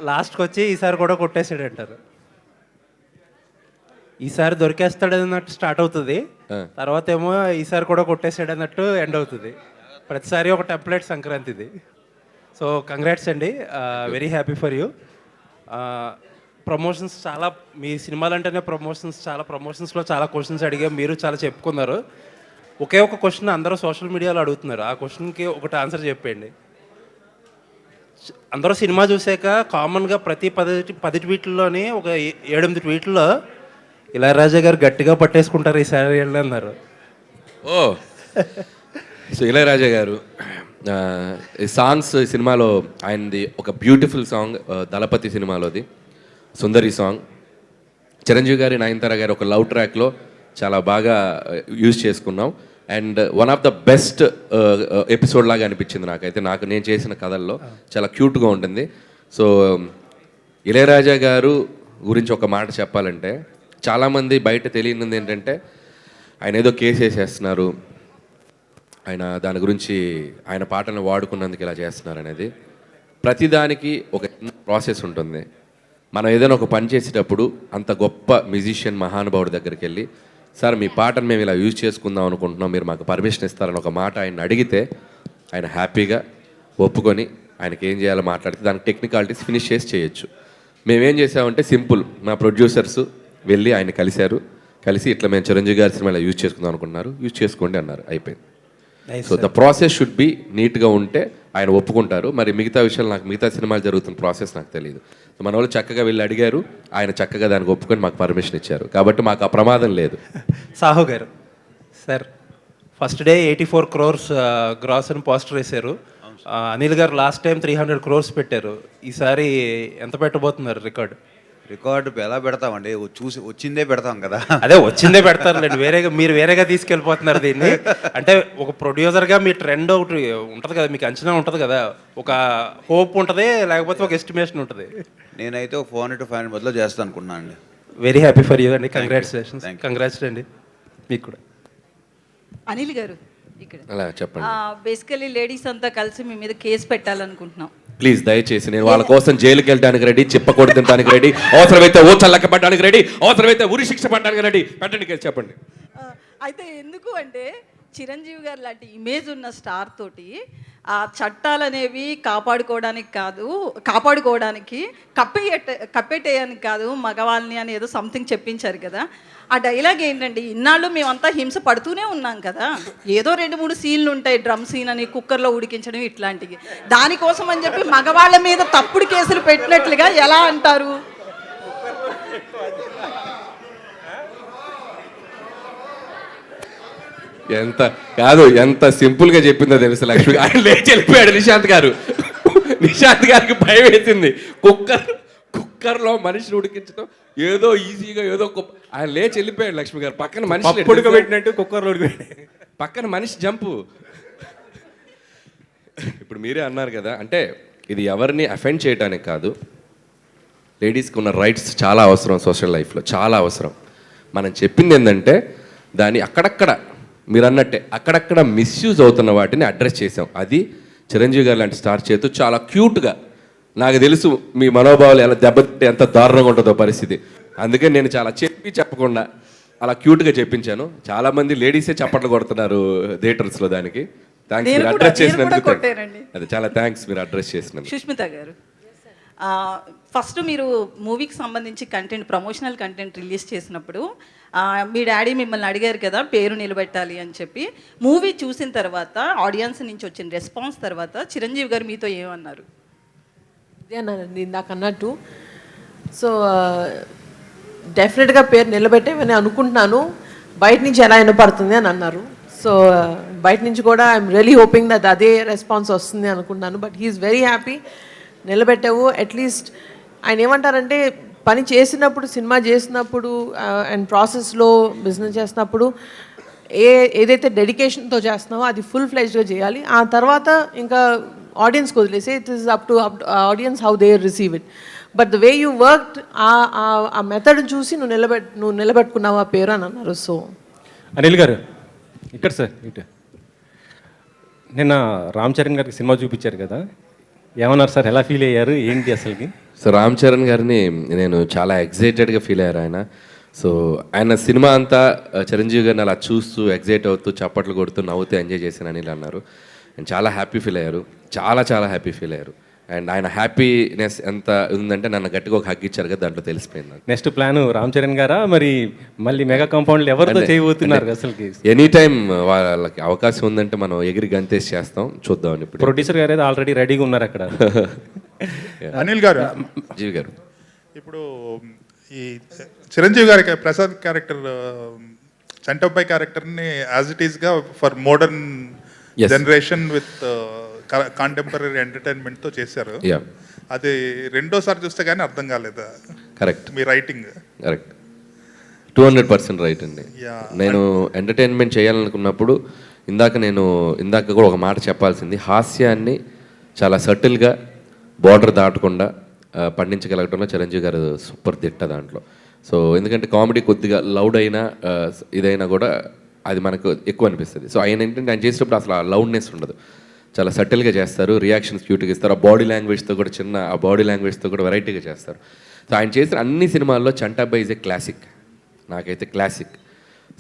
లాస్ట్కి వచ్చి ఈసారి కూడా కొట్టేసాడు అంటారు. ఈసారి దొరికేస్తాడు అన్నట్టు స్టార్ట్ అవుతుంది, తర్వాత ఏమో ఈసారి కూడా కొట్టేసాడు అన్నట్టు ఎండ్ అవుతుంది. ప్రతిసారి ఒక టెంప్లెట్ సంక్రాంతిది. సో కంగ్రాట్స్ అండి, very happy for you. Promotions చాలా, మీ సినిమాలు అంటేనే ప్రమోషన్స్, చాలా ప్రమోషన్స్లో చాలా క్వశ్చన్స్ అడిగా, మీరు చాలా చెప్పుకున్నారు. ఒకే ఒక క్వశ్చన్ అందరూ సోషల్ మీడియాలో అడుగుతున్నారు, ఆ క్వశ్చన్కి ఒకటి ఆన్సర్ చెప్పండి. అందరూ సినిమా చూసాక కామన్గా ప్రతి 10 ట్వీట్లలోని ఒక 7-8 ట్వీట్లో ఇళయరాజా గారు గట్టిగా పట్టేసుకుంటారు ఈసారి అన్నారు. ఓ సో ఇళయరాజా గారు సాంగ్స్ సినిమాలో ఆయనది ఒక బ్యూటిఫుల్ సాంగ్ దళపతి సినిమాలోది సుందరి సాంగ్. చిరంజీవి గారి నయనతార గారి ఒక లవ్ ట్రాక్లో చాలా బాగా యూజ్ చేసుకున్నాం. And one of the best episode లాగా అనిపించింది నాకైతే. నేను చేసిన కథల్లో చాలా క్యూట్గా ఉంటుంది. సో ఇళయరాజా గారు గురించి ఒక మాట చెప్పాలంటే, చాలామంది బయట తెలియనిది ఏంటంటే ఆయన ఏదో కేసు వేసేస్తున్నారు, ఆయన దాని గురించి ఆయన పాటలను వాడుకున్నందుకు ఇలా చేస్తున్నారు అనేది. ప్రతిదానికి ఒక ప్రాసెస్ ఉంటుంది. మనం ఏదైనా ఒక పని చేసేటప్పుడు అంత గొప్ప మ్యూజిషియన్ మహానుభావుడి దగ్గరికి వెళ్ళి, సార్ మీ పాటను మేము ఇలా యూజ్ చేసుకుందాం అనుకుంటున్నాం, మీరు మాకు పర్మిషన్ ఇస్తారని ఒక మాట ఆయన అడిగితే ఆయన హ్యాపీగా ఒప్పుకొని ఆయనకి ఏం చేయాలో మాట్లాడితే దానికి టెక్నికాలిటీస్ ఫినిష్ చేసి చేయొచ్చు. మేమేం చేసామంటే సింపుల్, మా ప్రొడ్యూసర్స్ వెళ్ళి ఆయన కలిసి ఇట్లా మేము చిరంజీవి గారి సినిమా ఇలా యూజ్ చేసుకుందాం అనుకుంటున్నారు, యూజ్ చేసుకోండి అన్నారు, అయిపోయింది. So the process should be నీట్గా ఉంటే ఆయన ఒప్పుకుంటారు. మరి మిగతా విషయాలు నాకు, మిగతా సినిమాలు జరుగుతున్న ప్రాసెస్ నాకు తెలియదు. సో మన వాళ్ళు చక్కగా వెళ్ళి అడిగారు, ఆయన చక్కగా దానికి ఒప్పుకొని మాకు పర్మిషన్ ఇచ్చారు, కాబట్టి మాకు ఆ ప్రమాదం లేదు. సాహు గారు sir, first day 84 crores gross అని పోస్టర్ వేశారు. అనిల్ గారు లాస్ట్ టైం 300 crores పెట్టారు, ఈసారి ఎంత పెట్టబోతున్నారు రికార్డు ఎలా పెడతామండి, చూసి వచ్చిందే పెడతాం కదా. అదే వచ్చిందే పెడతారులేండి, మీరు వేరేగా తీసుకెళ్ళిపోతున్నారు దీన్ని. అంటే ఒక ప్రొడ్యూసర్గా మీ ట్రెండ్ ఒకటి ఉంటుంది కదా, మీకు అంచనా ఉంటుంది కదా, ఒక హోప్ ఉంటుంది, లేకపోతే ఒక ఎస్టిమేషన్ ఉంటుంది. నేనైతే ఒక 400 to 500 మధ్యలో చేస్తాను అనుకున్నాను అండి. వెరీ హ్యాపీ ఫర్ యూ అండి, కంగ్రాట్స్ అండి మీకు కూడా. అనిల్ గారు ఇక్కడ అలా చెప్పండి. బేసికలీ లేడీస్ అంతా కలిసి మీ మీద కేసు పెట్టాలనుకుంటున్నాం. ప్లీజ్ దయచేసి, నేను వాళ్ళ కోసం జైలుకి వెళ్ళడానికి రెడీ, చిప్పకొడి తినడానికి రెడీ, అవసరమైతే ఓచల్లక పడడానికి రెడీ, అవసరమైతే ఉరి శిక్ష పడడానికి రెడీ. పెట్టండి కేసు, చెప్పండి. అయితే ఎందుకు అంటే చిరంజీవి గారు లాంటి ఇమేజ్ ఉన్న స్టార్ తోటి ఆ చట్టాలు అనేవి కాపాడుకోవడానికి కప్పేటేయడానికి కాదు మగవాళ్ళని అని ఏదో సంథింగ్ చెప్పించారు కదా. ఆ డైలాగ్ ఏంటండి, ఇన్నాళ్ళు మేమంతా హింస పడుతూనే ఉన్నాం కదా, ఏదో 2-3 సీన్లు ఉంటాయి, డ్రమ్ సీన్ అని, కుక్కర్లో ఉడికించడం ఇట్లాంటివి, దానికోసం అని చెప్పి మగవాళ్ళ మీద తప్పుడు కేసులు పెట్టినట్లుగా ఎలా అంటారు? ఎంత సింపుల్గా చెప్పిందో తెలుసు లక్ష్మి. ఆయన లేచి వెళ్ళిపోయాడు నిశాంత్ గారికి భయం వేసింది. కుక్కర్లో మనిషిని ఉడికించడం ఏదో ఈజీగా ఏదో ఆయన లేచి వెళ్ళిపోయాడు లక్ష్మి గారు. పక్కన మనిషి ఉడకబెట్టినట్టు కుక్కర్లో ఉడికిపోయాడు, పక్కన మనిషి జంపు. ఇప్పుడు మీరే అన్నారు కదా, అంటే ఇది ఎవరిని అఫెండ్ చేయడానికి కాదు, లేడీస్కి ఉన్న రైట్స్ చాలా అవసరం, సోషల్ లైఫ్లో చాలా అవసరం. మనం చెప్పింది ఏంటంటే దాన్ని అక్కడక్కడ మీరు అన్నట్టే అక్కడక్కడ మిస్యూజ్ అవుతున్న వాటిని అడ్రస్ చేసాం. అది చిరంజీవి గారు లాంటి స్టార్ చేతు చాలా క్యూట్గా, నాకు తెలుసు మీ మనోభావాలు ఎలా దెబ్బతింటే ఎంత దారుణంగా ఉంటుందో పరిస్థితి, అందుకని నేను చాలా చెప్పకుండా అలా క్యూట్గా చెప్పించాను. చాలామంది లేడీసే చప్పట్లు కొడుతున్నారు థియేటర్స్లో. దానికి థ్యాంక్స్, మీరు అడ్రస్ చేసినందుకు. అది చాలా థ్యాంక్స్, మీరు అడ్రస్ చేసినందుకు. సుష్మిత గారు, ఫస్ట్ మీరు మూవీకి సంబంధించి ప్రమోషనల్ కంటెంట్ రిలీజ్ చేసినప్పుడు మీ డాడీ మిమ్మల్ని అడిగారు కదా పేరు నిలబెట్టాలి అని చెప్పి. మూవీ చూసిన తర్వాత ఆడియన్స్ నుంచి వచ్చిన రెస్పాన్స్ తర్వాత చిరంజీవి గారు మీతో ఏమన్నారు? అన్నానండి ఇందాక అన్నట్టు. సో డెఫినెట్గా పేరు నిలబెట్టేవని అనుకుంటున్నాను, బయట నుంచి ఎలా వినపడుతుంది అని అన్నారు. సో బయట నుంచి కూడా ఐఎమ్ రియలీ హోపింగ్ దట్ అదే రెస్పాన్స్ వస్తుంది అనుకుంటున్నాను. బట్ హీఈస్ వెరీ హ్యాపీ, నిలబెట్టావు. అట్లీస్ట్ ఆయన ఏమంటారంటే పని చేసినప్పుడు, సినిమా చేసినప్పుడు అండ్ ప్రాసెస్లో బిజినెస్ చేసినప్పుడు ఏదైతే డెడికేషన్తో చేస్తున్నావో అది ఫుల్ ఫ్లెజ్డ్గా చేయాలి. ఆ తర్వాత ఇంకా ఆడియన్స్కి వదిలేసి it is up to audience how they receive it. But the way you worked, ఆ మెథడ్ చూసి నువ్వు నిలబెట్టుకున్నావు ఆ పేరు అని అన్నారు. సో అనిల్ గారు ఇక్కడ సార్, ఇటు నిన్న రామ్ చరణ్ గారికి సినిమా చూపించారు కదా, ఏమన్నారు సార్, ఎలా ఫీల్ అయ్యారు, ఏంటి అసలుకి? సో రామ్ చరణ్ గారిని నేను చాలా ఎగ్జైటెడ్గా ఫీల్ అయ్యారు ఆయన. సో ఆయన సినిమా అంతా చిరంజీవి గారిని అలా చూస్తూ ఎగ్జైట్ అవుతూ చప్పట్లు కొడుతూ నవ్వుతూ ఎంజాయ్ చేశాను అనిల్ అన్నారు. అండ్ చాలా హ్యాపీ ఫీల్ అయ్యారు, చాలా చాలా హ్యాపీ ఫీల్ అయ్యారు. అండ్ ఆయన హ్యాపీనెస్ ఎంత ఉందంటే నన్ను గట్టిగా ఒక హగ్ ఇచ్చారు కదా, దాంట్లో తెలిసిపోయింది నాకు. నెక్స్ట్ ప్లాన్ రామ్ చరణ్ గారా మరి మళ్ళీ మెగా కాంపౌండ్లు ఎవరితో చేయబోతున్నారు అసలుకి? ఎనీ టైం వాళ్ళకి అవకాశం ఉందంటే మనం ఎగిరి గంతేసి చేస్తాం, చూద్దాం. ఇప్పుడు ప్రొడ్యూసర్ గారు ఆల్రెడీ రెడీగా ఉన్నారు అక్కడ. అనిల్ గారు, జీవి గారు, ఇప్పుడు ఈ చిరంజీవి గారి ప్రసాద్ క్యారెక్టర్, చంటబ్బాయి క్యారెక్టర్ని యాజ్ ఇట్ ఈస్గా for modern Yes. Generation with contemporary ఎంటర్టైన్మెంట్తో చేశారు. యా అది రెండోసారి చూస్తే కానీ అర్థం కాలేదా కరెక్ట్ మీ రైటింగ్? కరెక్ట్, 200% రైట్ అండి. Yeah. నేను ఎంటర్టైన్మెంట్ చేయాలనుకున్నప్పుడు ఇందాక కూడా ఒక మాట చెప్పాల్సింది, హాస్యాన్ని చాలా సటిల్గా బార్డర్ దాటకుండా పండించగలగడంలో చిరంజీవి గారు సూపర్ దిట్ట దాంట్లో. సో ఎందుకంటే కామెడీ కొద్దిగా లౌడ్ అయినా ఇదైనా కూడా అది మనకు ఎక్కువ అనిపిస్తుంది. సో ఆయన ఏంటంటే ఆయన చేసేటప్పుడు అసలు ఆ లౌడ్నెస్ ఉండదు, చాలా సటిల్గా చేస్తారు, రియాక్షన్స్ క్యూట్గా ఇస్తారు, ఆ బాడీ లాంగ్వేజ్తో కూడా ఆ బాడీ లాంగ్వేజ్తో కూడా వెరైటీగా చేస్తారు. సో ఆయన చేసిన అన్ని సినిమాల్లో చంటాబాయ్ ఈజ్ ఏ క్లాసిక్, నాకైతే క్లాసిక్.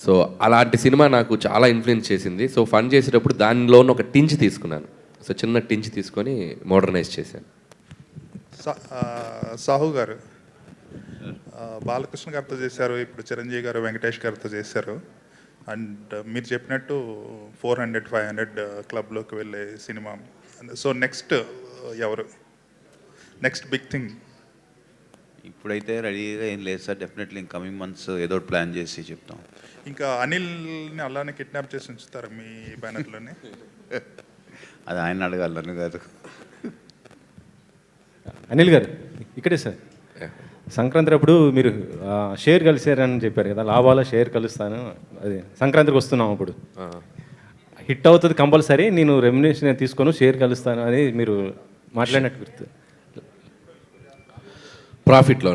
సో అలాంటి సినిమా నాకు చాలా ఇన్ఫ్లుయెన్స్ చేసింది. సో ఫన్ చేసేటప్పుడు దానిలోనూ ఒక టించ్ తీసుకున్నాను. సో చిన్న టించ్ తీసుకొని మోడర్నైజ్ చేశాను. సాహు గారు, బాలకృష్ణ గారితో చేశారు, ఇప్పుడు చిరంజీవి గారు వెంకటేష్ గారితో చేశారు. అండ్ మీరు చెప్పినట్టు 400-500 క్లబ్లోకి వెళ్ళే సినిమా. సో నెక్స్ట్ ఎవరు, నెక్స్ట్ బిగ్ థింగ్? ఇప్పుడైతే రెడీగా ఏం లేదు sir, definitely in coming months ఏదో ప్లాన్ చేసి చెప్తాం. ఇంకా అనిల్ని అలానే కిడ్నాప్ చేసి ఉంచుతారు మీ బ్యానర్లోనే? అది ఆయన అడగాలి, నన్ను కాదు. అనిల్ గారు ఇక్కడే సార్, సంక్రాంతి అప్పుడు మీరు షేర్ కలిసారని చెప్పారు కదా, లాభాల షేర్ కలుస్తాను, అది సంక్రాంతికి వస్తున్నాం అప్పుడు హిట్ అవుతుంది కంపల్సరీ, నేను రెమ్యునేషన్ తీసుకొని షేర్ కలుస్తాను అని మీరు మాట్లాడినట్టు గుర్తు. ప్రాఫిట్లో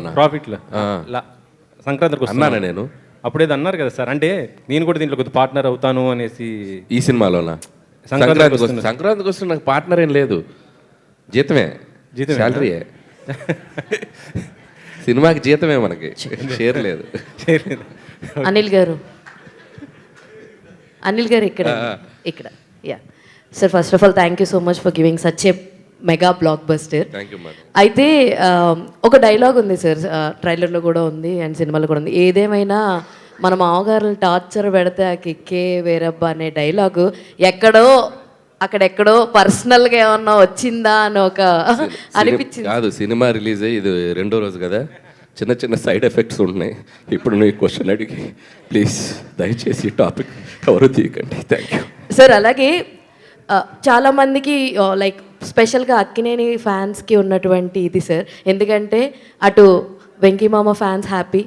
సంక్రాంతికి అన్నానా నేను? అప్పుడేది అన్నారు కదా సార్, అంటే నేను కూడా దీంట్లో కొద్దిగా పార్ట్నర్ అవుతాను అనేసి. ఈ సినిమాలోనా? సంక్రాంతికి వస్తున్న నాకు పార్ట్నర్ ఏం లేదు, జీతమే శాలరీయే. సినిమాకి జీతమే, మనకి షేర్ లేదు. అనిల్ గారు ఇక్కడ yeah sir, first of all thank you so much for giving such a mega block buster. అయితే ఒక డైలాగ్ ఉంది సార్, ట్రైలర్లో కూడా ఉంది అండ్ సినిమాలో కూడా ఉంది, ఏదేమైనా మన మామగారు టార్చర్ పెడితే ఆ కిక్కే వేరబ్బా అనే డైలాగు అక్కడెక్కడో పర్సనల్గా ఏమన్నా వచ్చిందా అని ఒక అనిపించింది. కాదు, సినిమా రిలీజ్ అయ్యి ఇది 2వ రోజు కదా, చిన్న చిన్న సైడ్ ఎఫెక్ట్స్ ఉంటున్నాయి. ఇప్పుడు నువ్వు ఈ క్వశ్చన్ అడిగి ప్లీజ్ దయచేసి టాపిక్ ఎవరు తీయకండి. Thank you sir. అలాగే చాలామందికి లైక్ స్పెషల్గా అక్కినేని ఫ్యాన్స్కి ఉన్నటువంటి ఇది సార్, ఎందుకంటే అటు వెంకీమామ ఫ్యాన్స్ హ్యాపీ,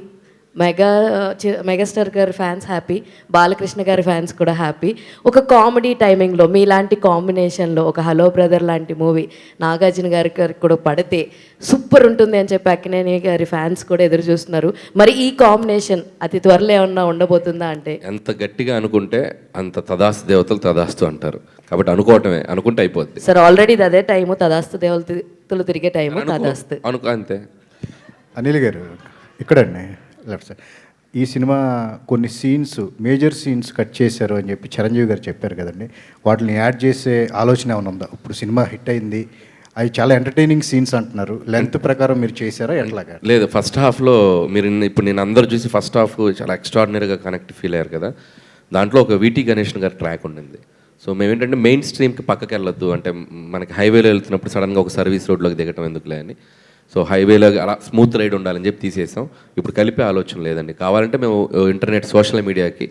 మెగాస్టార్ గారి ఫ్యాన్స్ హ్యాపీ, బాలకృష్ణ గారి ఫ్యాన్స్ కూడా హ్యాపీ. ఒక కామెడీ టైమింగ్లో మీలాంటి కాంబినేషన్లో ఒక హలో బ్రదర్ లాంటి మూవీ నాగార్జున గారికి కూడా పడితే సూపర్ ఉంటుంది అని చెప్పి అక్కినేని గారి ఫ్యాన్స్ కూడా ఎదురు చూస్తున్నారు. మరి ఈ కాంబినేషన్ అతి త్వరలో ఏమన్నా ఉండబోతుందా? అంటే ఎంత గట్టిగా అనుకుంటే అంత తదాస్తు దేవతలు తదాస్తు అంటారు, కాబట్టి అనుకోవటమే, అనుకుంటే అయిపోద్ది సార్. ఆల్రెడీ అదే టైము, తదాస్తు దేవతలు తిరిగే టైము, తదాస్తు అంతే. అనిల్ గారు ఇక్కడండి లెఫ్ట్ సైడ్, ఈ సినిమా కొన్ని సీన్స్, మేజర్ సీన్స్ కట్ చేశారు అని చెప్పి చిరంజీవి గారు చెప్పారు కదండి, వాటిని యాడ్ చేసే ఆలోచన ఏమైనా ఉందా? ఇప్పుడు సినిమా హిట్ అయింది, అవి చాలా ఎంటర్టైనింగ్ సీన్స్ అంటున్నారు, లెంత్ ప్రకారం మీరు చేశారా ఎట్లాగా? లేదు, ఫస్ట్ హాఫ్లో మీరు ఇప్పుడు నేను అందరూ చూసి ఫస్ట్ హాఫ్ చాలా ఎక్స్ట్రాడినరీగా కనెక్ట్ ఫీల్ అయ్యారు కదా, దాంట్లో ఒక వీటీ గణేషన్ గారి ట్రాక్ ఉండింది. సో మేము ఏంటంటే మెయిన్ స్ట్రీమ్కి పక్కకి వెళ్ళొద్దు, అంటే మనకి హైవేలో వెళ్తున్నప్పుడు సడన్గా ఒక సర్వీస్ రోడ్లోకి దిగటం ఎందుకులే అని, సో హైవేలో అలా స్మూత్ రైడ్ ఉండాలని చెప్పి తీసేసాం. ఇప్పుడు కలిపే ఆలోచన లేదండి, కావాలంటే మేము ఇంటర్నెట్ సోషల్ మీడియాకి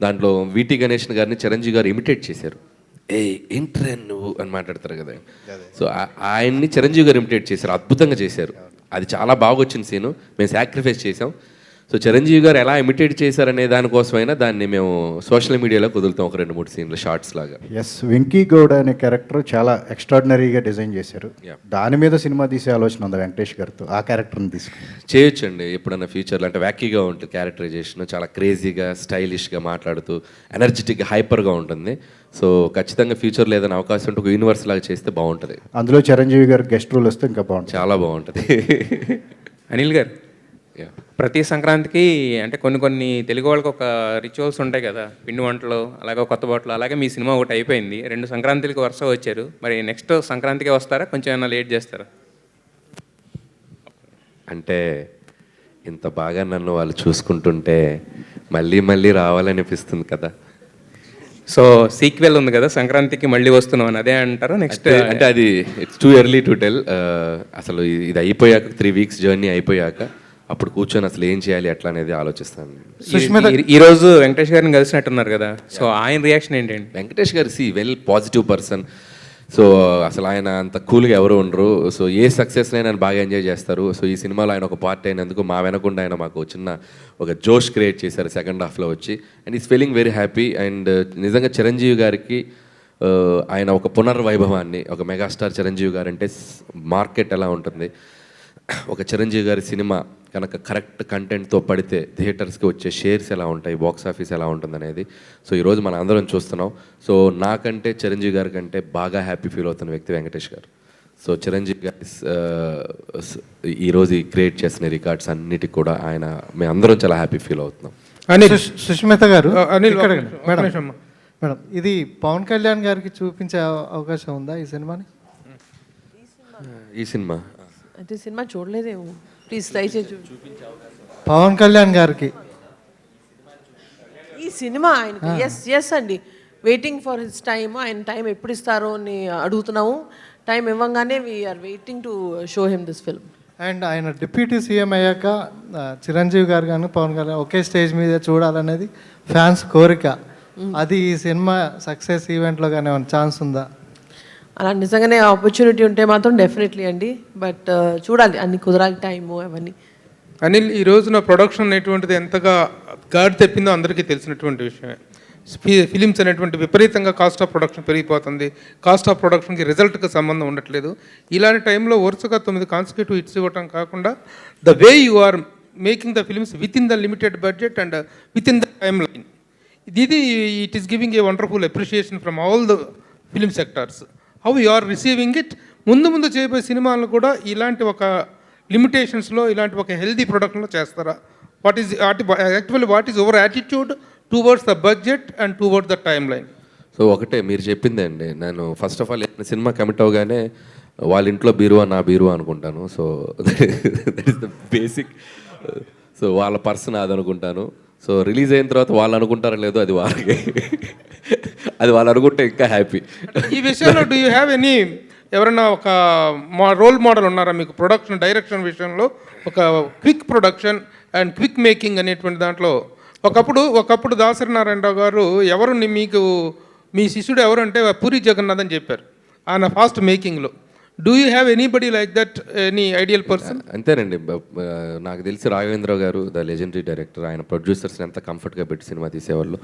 దాంట్లో వీటీ గణేషన్ గారిని చిరంజీవి గారు ఇమిటేట్ చేశారు. ఏంట్రా నువ్వు అని మాట్లాడతారు కదా, సో ఆయన్ని చిరంజీవి గారు ఇమిటేట్ చేశారు, అద్భుతంగా చేశారు. అది చాలా బాగా వచ్చిన సీను, మేము సాక్రిఫైస్ చేసాం. సో చిరంజీవి గారు ఎలా ఇమిటేట్ చేశారనే దానికోసమైనా దాన్ని మేము సోషల్ మీడియాలో కుదులుతాం, ఒక 2-3 సీన్లు షార్ట్స్ లాగా. ఎస్, వెంకీ గౌడ్ అనే క్యారెక్టర్ చాలా ఎక్స్ట్రాడినరీగా డిజైన్ చేశారు, దాని మీద సినిమా తీసే ఆలోచన ఉందా వెంకటేష్ గారితో? ఆ క్యారెక్టర్ని తీసుకుని చేయొచ్చండి ఎప్పుడన్నా ఫ్యూచర్లో, అంటే వ్యాకీగా ఉంటుంది క్యారెక్టరైజేషన్, చాలా క్రేజీగా స్టైలిష్గా మాట్లాడుతూ ఎనర్జెటిక్గా హైపర్గా ఉంటుంది. సో ఖచ్చితంగా ఫ్యూచర్లో ఏదైనా అవకాశం ఉంటే ఒక యూనివర్స్ లాగా చేస్తే బాగుంటుంది. అందులో చిరంజీవి గారు గెస్ట్ రోల్ వస్తే ఇంకా బాగుంటుంది. చాలా బాగుంటుంది. అనిల్ గారు, ప్రతి సంక్రాంతికి అంటే కొన్ని తెలుగు వాళ్ళకి ఒక రిచువల్స్ ఉంటాయి కదా, పిండి వంటలు, అలాగే కొత్త బట్టలు, అలాగే మీ సినిమా ఒకటి అయిపోయింది. 2 సంక్రాంతులకి వరుస వచ్చారు. మరి నెక్స్ట్ సంక్రాంతికే వస్తారా, కొంచెం ఏమైనా లేట్ చేస్తారా? అంటే ఇంత బాగా నన్ను వాళ్ళు చూసుకుంటుంటే మళ్ళీ మళ్ళీ రావాలనిపిస్తుంది కదా. సో సీక్వెల్ ఉంది కదా, సంక్రాంతికి మళ్ళీ వస్తున్నాం అని అదే అంటారు నెక్స్ట్? అంటే అది it's too early to tell. అసలు ఇది అయిపోయాక 3 weeks జర్నీ అయిపోయాక అప్పుడు కూర్చొని అసలు ఏం చేయాలి ఎట్లా అనేది ఆలోచిస్తాను. ఈ రోజు వెంకటేష్ గారిని కలిసినట్టున్నారు కదా, సో ఆయన రియాక్షన్ ఏంటండి? వెంకటేష్ గారు వెల్ పాజిటివ్ పర్సన్. సో అసలు ఆయన అంత కూల్గా ఎవరు ఉండరు. సో ఏ సక్సెస్ని ఆయన బాగా ఎంజాయ్ చేస్తారు. సో ఈ సినిమాలో ఆయన ఒక పార్ట్ అయినందుకు మా వెనకుండా ఆయన మాకు చిన్న ఒక జోష్ క్రియేట్ చేశారు సెకండ్ హాఫ్లో వచ్చి. And is feeling very happy. And నిజంగా చిరంజీవి గారికి ఆయన ఒక పునర్వైభవాన్ని, ఒక మెగాస్టార్ చిరంజీవి గారు అంటే మార్కెట్ ఎలా ఉంటుంది, ఒక చిరంజీవి గారి సినిమా కనుక కరెక్ట్ కంటెంట్తో పడితే థియేటర్స్కి వచ్చే షేర్స్ ఎలా ఉంటాయి, బాక్స్ ఆఫీస్ ఎలా ఉంటుంది అనేది సో ఈరోజు మనం అందరం చూస్తున్నాం. సో నాకంటే చిరంజీవి గారి కంటే బాగా హ్యాపీ ఫీల్ అవుతున్న వ్యక్తి వెంకటేష్ గారు. సో చిరంజీవి గారి ఈరోజు క్రియేట్ చేసిన రికార్డ్స్ అన్నిటికి కూడా ఆయన మేము అందరం చాలా హ్యాపీ ఫీల్ అవుతున్నాం. సుష్మిత గారు, మేడం ఇది పవన్ కళ్యాణ్ గారికి చూపించే అవకాశం ఉందా ఈ సినిమాని? ఈ సినిమా అంటే సినిమా చూడలేదేమో, ప్లీజ్ దయచేసి పవన్ కళ్యాణ్ గారికి ఈ సినిమా ఆయనకి ఎస్ అండి, వెయిటింగ్ ఫర్ హిస్ టైమ్. ఆయన టైం ఎప్పుడు ఇస్తారో అని అడుగుతున్నాము. టైం ఇవ్వగానే we're waiting to show him this film. And ఆయన డిప్యూటీ సీఎం అయ్యాక చిరంజీవి గారు కానీ పవన్ కళ్యాణ్ ఒకే స్టేజ్ మీద చూడాలనేది ఫ్యాన్స్ కోరిక. అది ఈ సినిమా సక్సెస్ ఈవెంట్లో కానీ ఏమైనా ఛాన్స్ ఉందా? అలా నిజంగానే ఆపర్చునిటీ ఉంటే మాత్రం డెఫినెట్లీ అండి, బట్ చూడాలి అన్ని కుదరాలి టైము అవన్నీ. అనిల్, ఈ రోజున ప్రొడక్షన్ అనేటువంటిది ఎంతగా గాడి తెప్పిందో అందరికీ తెలిసినటువంటి విషయమే. ఫిలిమ్స్ అనేటువంటి విపరీతంగా కాస్ట్ ఆఫ్ ప్రొడక్షన్ పెరిగిపోతుంది. కాస్ట్ ఆఫ్ ప్రొడక్షన్కి రిజల్ట్కి సంబంధం ఉండట్లేదు. ఇలాంటి టైంలో వరుసగా 9 కాన్సిక్యూటివ్ హిట్స్ ఇవ్వటం కాకుండా the way you are making the films within the limited budget and within the timeline, ఇది it is giving a wonderful appreciation from all the film sectors. How you are receiving it? ముందు చేయబోయే సినిమాలను కూడా ఇలాంటి ఒక లిమిటేషన్స్లో, ఇలాంటి ఒక healthy ప్రొడక్షన్లో చేస్తారా? What is our attitude towards the budget and towards the time line? So ఒకటే మీరు చెప్పిందే అండి. నేను first of all cinema commit అవగానే వాళ్ళ ఇంట్లో బీరువా నా బీరువా అనుకుంటాను. So that is the basic. So వాళ్ళ పర్సన్ అది అనుకుంటాను. సో రిలీజ్ అయిన తర్వాత వాళ్ళు అనుకుంటారో లేదో అది వాళ్ళకి, అది వాళ్ళు అనుకుంటే ఇంకా హ్యాపీ. ఈ విషయంలో డూ యూ హ్యావ్ ఎనీ ఎవరైనా ఒక రోల్ మోడల్ ఉన్నారా మీకు ప్రొడక్షన్ డైరెక్షన్ విషయంలో? ఒక quick production and quick making అనేటువంటి దాంట్లో ఒకప్పుడు దాసరి నారాయణరావు గారు ఎవరు మీకు మీ శిష్యుడు ఎవరు అంటే పూరి జగన్నాథ్ అని చెప్పారు ఆయన ఫాస్ట్ మేకింగ్లో. Do you have anybody like that, any ideal person? అంతేనండి. నాకు తెలిసి రాఘవేంద్ర గారు ద లెజెండరీ డైరెక్టర్, ఆయన ప్రొడ్యూసర్స్ని ఎంత కంఫర్ట్గా పెట్టి సినిమా తీసేవాళ్ళు,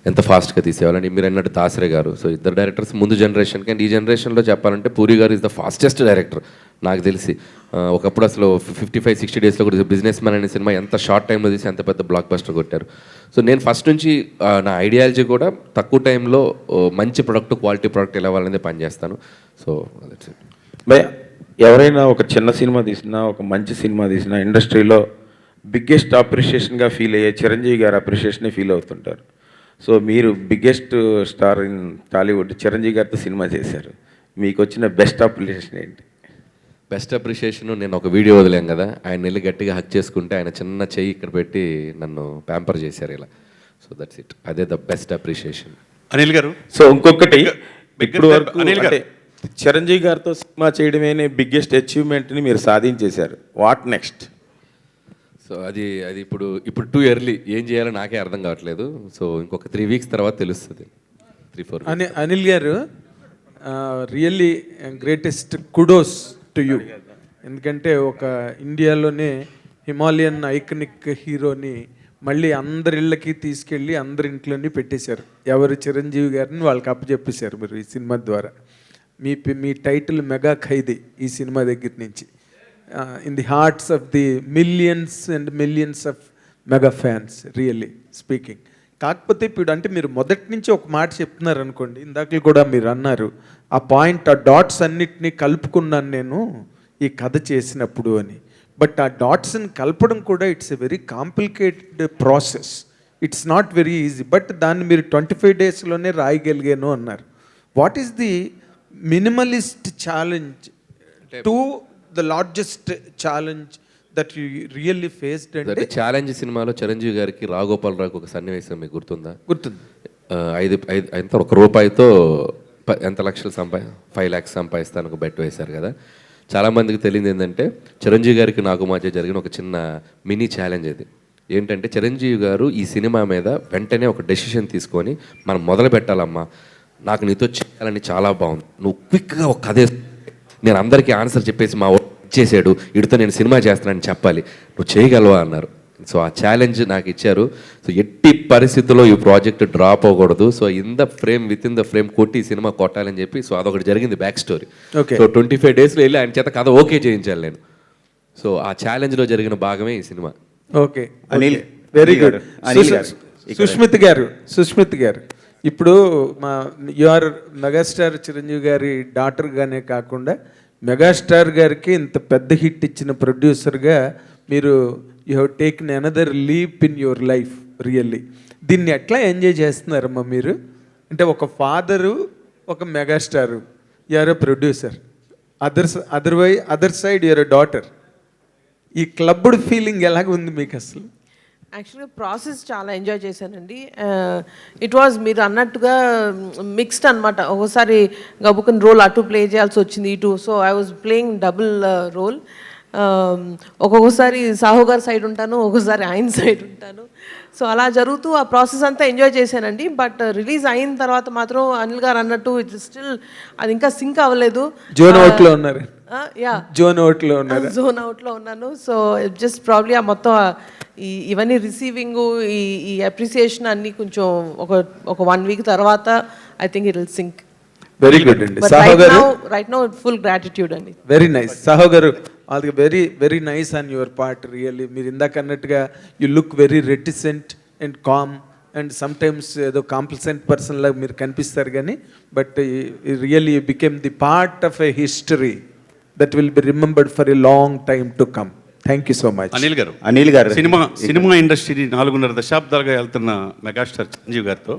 ఎంత ఫాస్ట్గా తీసేవాళ్ళు. అండ్ మీరు అన్నట్టు దాసరే గారు. సో ఇద్దరు డైరెక్టర్స్ ముందు జనరేషన్కి అండ్ ఈ జనరేషన్లో చెప్పాలంటే పూరి గారు ఇస్ ద ఫాస్టెస్ట్ డైరెక్టర్ నాకు తెలిసి. ఒకప్పుడు అసలు 55-60 డేస్లో కూడా బిజినెస్ మ్యాన్ అనే సినిమా ఎంత షార్ట్ టైంలో తీసి ఎంత పెద్ద బ్లాక్ బస్టర్ కొట్టారు. సో నేను ఫస్ట్ నుంచి నా ఐడియాలజీ కూడా తక్కువ టైంలో మంచి ప్రొడక్ట్, క్వాలిటీ ప్రొడక్ట్ ఎలా వాళ్ళనే పనిచేస్తాను. So that's it. ఎవరైనా ఒక చిన్న సినిమా తీసినా, ఒక మంచి సినిమా తీసినా ఇండస్ట్రీలో బిగ్గెస్ట్ అప్రిషియేషన్గా ఫీల్ అయ్యే చిరంజీవి గారి అప్రిషియేషనే ఫీల్ అవుతుంటారు. సో మీరు biggest star in Tollywood Chiranjeevi గారితో సినిమా చేశారు, మీకు వచ్చిన బెస్ట్ అప్రిషియేషన్ ఏంటి? బెస్ట్ అప్రిషియేషన్, నేను ఒక వీడియో వదిలేం కదా, ఆయన వెళ్ళి గట్టిగా హక్ చేసుకుంటే ఆయన చిన్న చెయ్యి ఇక్కడ పెట్టి నన్ను ప్యాంపర్ చేశారు ఇలా. So that's it. అదే ద బెస్ట్ అప్రిషియేషన్. అనిల్ గారు, సో ఇంకొకటి, ఇప్పుడు వరకు అంటే చిరంజీవి గారితో సినిమా చేయడమే బిగ్గెస్ట్ అచీవ్మెంట్ని మీరు సాధించేశారు. What next? సో అది ఇప్పుడు టూ ఎర్లీ, ఏం చేయాలో నాకే అర్థం కావట్లేదు. సో ఇంకొక 3 weeks తర్వాత తెలుస్తుంది. 3-4 అనిల్ గారు, really greatest kudos to you. ఎందుకంటే ఒక ఇండియాలోనే హిమాలయన్ ఐకనిక్ హీరోని మళ్ళీ అందరి ఇళ్ళకి తీసుకెళ్ళి అందరి ఇంట్లోని పెట్టేశారు. ఎవరు చిరంజీవి గారిని వాళ్ళకి అప్పచెప్పేశారు మీరు ఈ సినిమా ద్వారా. మీ టైటిల్ మెగా ఖైదీ ఈ సినిమా దగ్గర నుంచి. In the hearts of the millions and millions of mega fans, really speaking. కాకపోతే ఇప్పుడు అంటే మీరు మొదటి నుంచి ఒక మాట చెప్తున్నారు అనుకోండి, ఇందాక కూడా మీరు అన్నారు ఆ పాయింట్, ఆ డాట్స్ అన్నిటినీ కలుపుకున్నాను నేను ఈ కథ చేసినప్పుడు అని. బట్ ఆ డాట్స్ని కలపడం కూడా it's a very complicated process, it's not very easy. But దాన్ని మీరు 25 డేస్లోనే రాయగలిగాను అన్నారు. What is the minimalist challenge to the largest challenge that you really faced? అంటే ఛాలెంజ్ సినిమాలో చిరంజీవి గారికి రాఘోపాలరావుకి ఒక సన్నివేశం మీకు గుర్తుందా? గుర్తుంది. 1 రూపాయితో ఎంత లక్షలు 5 lakhs సంపాదిస్తాను ఒక బెట్ వేశారు కదా. చాలామందికి తెలియదు ఏంటంటే చిరంజీవి గారికి నాకు మధ్య జరిగిన ఒక చిన్న మినీ ఛాలెంజ్ అది. ఏంటంటే చిరంజీవి గారు ఈ సినిమా మీద వెంటనే ఒక డెసిషన్ తీసుకొని మనం మొదలు పెట్టాలమ్మా, నాకు నీతో చేయాలని చాలా బాగుంది, నువ్వు క్విక్గా ఒక కథ నేను అందరికీ ఆన్సర్ చెప్పేసి మా ఇచ్చేసాడు, వీడితో నేను సినిమా చేస్తానని చెప్పాలి, నువ్వు చేయగలవా అన్నారు. సో ఆ ఛాలెంజ్ నాకు ఇచ్చారు. సో ఎట్టి పరిస్థితుల్లో ఈ ప్రాజెక్ట్ డ్రాప్ అవ్వకూడదు, so with in the frame కొట్టి సినిమా కొట్టాలని చెప్పి, సో అదొకటి జరిగింది బ్యాక్ స్టోరీ. సో 25 డేస్లో వెళ్ళి ఆయన చేత కథ ఓకే చేయించాలి నేను. సో ఆ ఛాలెంజ్లో జరిగిన భాగమే ఈ cinema. Okay, Anil, very good. Sushmit garu ఇప్పుడు యూఆర్ మెగాస్టార్ చిరంజీవి గారి డాటర్గానే కాకుండా మెగాస్టార్ గారికి ఇంత పెద్ద హిట్ ఇచ్చిన ప్రొడ్యూసర్గా మీరు you have taken another leap in your life really. దీన్ని ఎట్లా ఎంజాయ్ చేస్తున్నారమ్మా మీరు? అంటే ఒక ఫాదరు, ఒక megastar, you're a producer, other side you're a daughter. ఈ క్లబ్డ్ ఫీలింగ్ ఎలాగ ఉంది మీకు అసలు? యాక్చువల్గా ప్రాసెస్ చాలా ఎంజాయ్ చేశానండి. ఇట్ వాజ్ మీరు అన్నట్టుగా మిక్స్డ్ అనమాట. ఒకసారి గబుకుని రోల్ అటు ప్లే చేయాల్సి వచ్చింది, ఇటు. So I was playing double role. ఒక్కొక్కసారి సాహు గారి సైడ్ ఉంటాను, ఒక్కొక్కసారి ఆయన సైడ్ ఉంటాను. సో అలా జరుగుతూ ఆ ప్రాసెస్ అంతా ఎంజాయ్ చేశానండి. బట్ రిలీజ్ అయిన తర్వాత మాత్రం అనిల్ గారు అన్నట్టు ఇట్ స్టిల్ అది ఇంకా సింక్ అవ్వలేదు. జోన్ అవుట్లో ఉన్నారు. జోన్ అవుట్లో ఉన్నాను. సో జస్ట్ ప్రాబ్లీ ఆ మొత్తం ఇవన్నీ రిసీవింగ్, ఈ అప్రిసియేషన్ అన్నీ కొంచెం ఒక 1 week తర్వాత I think it will sink. Very good అండి. Sahu garu right now full gratitude అండి. Very nice. సాహు గారు అది very nice on your part really. మీరు ఇందాక అన్నట్టుగా you look very reticent and calm and sometimes ఏదో కాంప్లిసెంట్ పర్సన్ లాగా మీరు కనిపిస్తారు, కానీ but really you became the part of a history that will be remembered for a long time to come. Thank you so much. Anil garu cinema industry 4.5 దశాబ్దాలుగా వెళ్తున్న megastar Chiranjeevi గారితో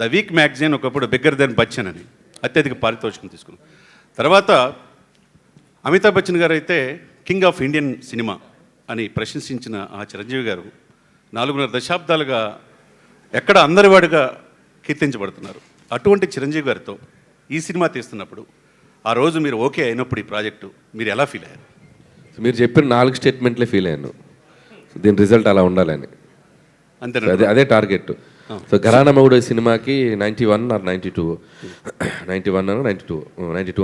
the week magazine ఒకప్పుడు bigger than Bachchan అని అత్యధిక పారితోషికం తీసుకున్నాం. తర్వాత అమితాబ్ బచ్చన్ గారు అయితే కింగ్ ఆఫ్ ఇండియన్ సినిమా అని ప్రశంసించిన ఆ చిరంజీవి గారు 4.5 దశాబ్దాలుగా ఎక్కడ అందరివాడిగా కీర్తించబడుతున్నారు. అటువంటి చిరంజీవి గారితో ఈ సినిమా తీస్తున్నప్పుడు ఆ రోజు మీరు ఓకే అయినప్పుడు ఈ ప్రాజెక్టు మీరు ఎలా ఫీల్ అయ్యారు? మీరు చెప్పిన 4 స్టేట్మెంట్లే ఫీల్ అయ్యాను. దీని రిజల్ట్ అలా ఉండాలని, అంతే. అదే టార్గెట్. సో ఘరానా మొగుడు సినిమాకి 91 or 92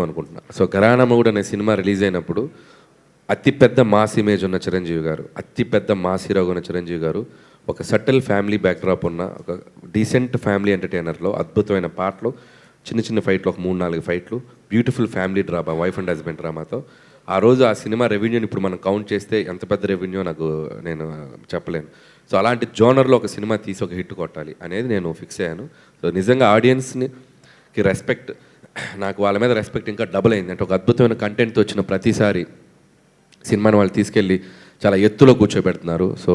అనుకుంటున్నా. సో ఘరానా మొగుడు అనే సినిమా రిలీజ్ అయినప్పుడు అతిపెద్ద మాస్ ఇమేజ్ ఉన్న చిరంజీవి గారు, అతిపెద్ద మాస్ హీరోగా ఉన్న చిరంజీవి గారు, ఒక సటిల్ ఫ్యామిలీ బ్యాక్డ్రాప్ ఉన్న ఒక డీసెంట్ ఫ్యామిలీ ఎంటర్టైనర్లో అద్భుతమైన పాటలు, చిన్న ఫైట్లు, ఒక 3-4 ఫైట్లు, beautiful family drama, wife and husband డ్రామాతో ఆ రోజు ఆ సినిమా రెవెన్యూని ఇప్పుడు మనం కౌంట్ చేస్తే ఎంత పెద్ద రెవెన్యూ నేను చెప్పలేను. సో అలాంటి జోనర్లో ఒక సినిమా తీసి ఒక హిట్ కొట్టాలి అనేది నేను ఫిక్స్ అయ్యాను. సో నిజంగా ఆడియన్స్కి రెస్పెక్ట్, నాకు వాళ్ళ మీద రెస్పెక్ట్ ఇంకా డబుల్ అయింది. అంటే ఒక అద్భుతమైన కంటెంట్తో వచ్చిన ప్రతిసారి సినిమాని వాళ్ళు తీసుకెళ్ళి చాలా ఎత్తులో కూర్చోబెడుతున్నారు. So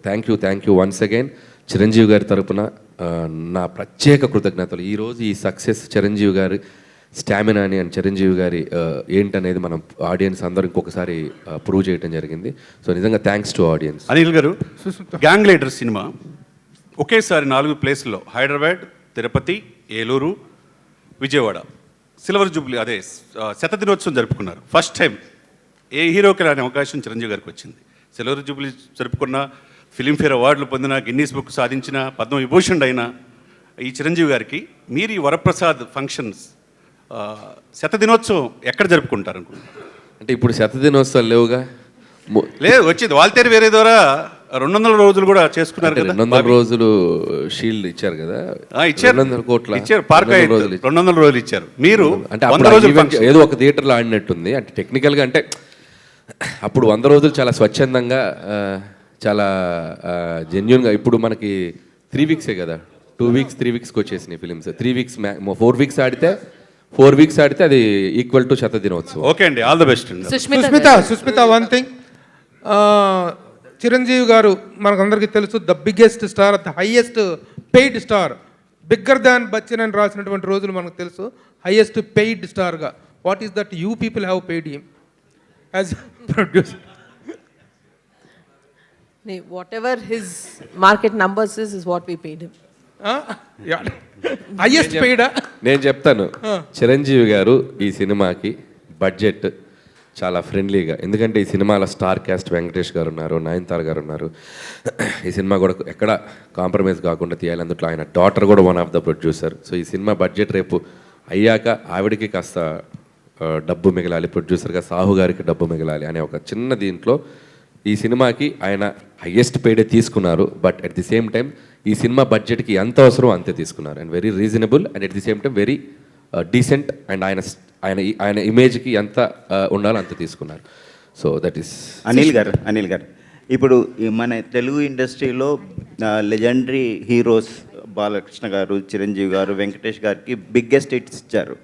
thank you once again. Chiranjeevi garu తరపున నా ప్రత్యేక కృతజ్ఞతలు. ఈరోజు ఈ సక్సెస్ చిరంజీవి గారి స్టామినాని అండ్ చిరంజీవి గారి ఏంటనేది మనం ఆడియన్స్ అందరూ ఇంకొకసారి ప్రూవ్ చేయడం జరిగింది. సో నిజంగా థ్యాంక్స్ టు ఆడియన్స్. అనిల్ గారు, గ్యాంగ్ లీడర్ సినిమా ఒకేసారి 4 ప్లేసుల్లో హైదరాబాద్, తిరుపతి, ఏలూరు, విజయవాడ సిల్వర్ జూబ్లీ అదే శతదినోత్సవం జరుపుకున్నారు. ఫస్ట్ టైం ఏ హీరోకి రాని అవకాశం చిరంజీవి గారికి వచ్చింది. సిల్వర్ జూబ్లీ జరుపుకున్న, ఫిలింఫేర్ అవార్డులు పొందిన, గిన్నీస్ బుక్ సాధించిన, పద్మవిభూషణ్ అయిన ఈ చిరంజీవి గారికి మీరు ఈ వరప్రసాద్ ఫంక్షన్స్ శతదినోత్సవం ఎక్కడ జరుపుకుంటారు అనుకుంటున్నారు? అంటే ఇప్పుడు శతదినోత్సవాలు లేవుగా, లేదు వచ్చింది వాల్తేరు వేరే ద్వారా 200 రోజులు కూడా చేసుకున్నారు కదా. 200 రోజులు షీల్డ్ ఇచ్చారు కదా, ఇచ్చారు 200 కోట్ల ఇచ్చారు, పార్క్ 200 రోజులు ఇచ్చారు. మీరు అంటే ఏదో ఒక థియేటర్లో ఆడినట్టుంది. అంటే టెక్నికల్గా అంటే అప్పుడు 100 రోజులు చాలా స్వచ్ఛందంగా, చాలా జెన్యున్గా. ఇప్పుడు మనకి 3 వీక్సే కదా, 2 వీక్స్ 3 వీక్స్కి వచ్చేసినాయి ఫిలిమ్స్. 3 వీక్స్ 4 వీక్స్ ఆడితే 4 వీక్స్ ఆడితే అది ఈక్వల్ టు శతదినోత్సవం. ఓకే అండి, ఆల్ ద బెస్ట్ అండి. సుస్మిత వన్ థింగ్, చిరంజీవి గారు మనకందరికీ తెలుసు the biggest star, the highest paid star, bigger than Bachchan అని రాసినటువంటి రోజులు మనకు తెలుసు. హైయెస్ట్ పెయిడ్ స్టార్గా, what is that you people have paid him as producer? Whatever his market numbers is what we paid him. Highest పెయిడా? నేను చెప్తాను, చిరంజీవి గారు ఈ సినిమాకి బడ్జెట్ చాలా ఫ్రెండ్లీగా, ఎందుకంటే ఈ సినిమాలో స్టార్ క్యాస్ట్ వెంకటేష్ గారు ఉన్నారు, నయనతార గారు ఉన్నారు. ఈ సినిమా కూడా ఎక్కడ కాంప్రమైజ్ కాకుండా తీయాలి, అందులో ఆయన డాటర్ కూడా one of the producer. So ఈ సినిమా బడ్జెట్ రేపు అయ్యాక ఆవిడకి కాస్త డబ్బు మిగలాలి, ప్రొడ్యూసర్గా సాహు గారికి డబ్బు మిగలాలి అనే ఒక చిన్న దీంట్లో ఈ సినిమాకి ఆయన హయ్యెస్ట్ పేడే తీసుకున్నారు. But at the same time ఈ సినిమా బడ్జెట్కి ఎంత అవసరం అంతే తీసుకున్నారు. And very reasonable and at the same time very decent. And ఆయన ఇమేజ్కి ఎంత ఉండాలో అంత తీసుకున్నారు. సో దట్ ఈస్ అనిల్ గారు ఇప్పుడు మన తెలుగు ఇండస్ట్రీలో లెజెండరీ హీరోస్ బాలకృష్ణ గారు, చిరంజీవి గారు, వెంకటేష్ గారికి బిగ్గెస్ట్ హిట్స్ ఇచ్చారు.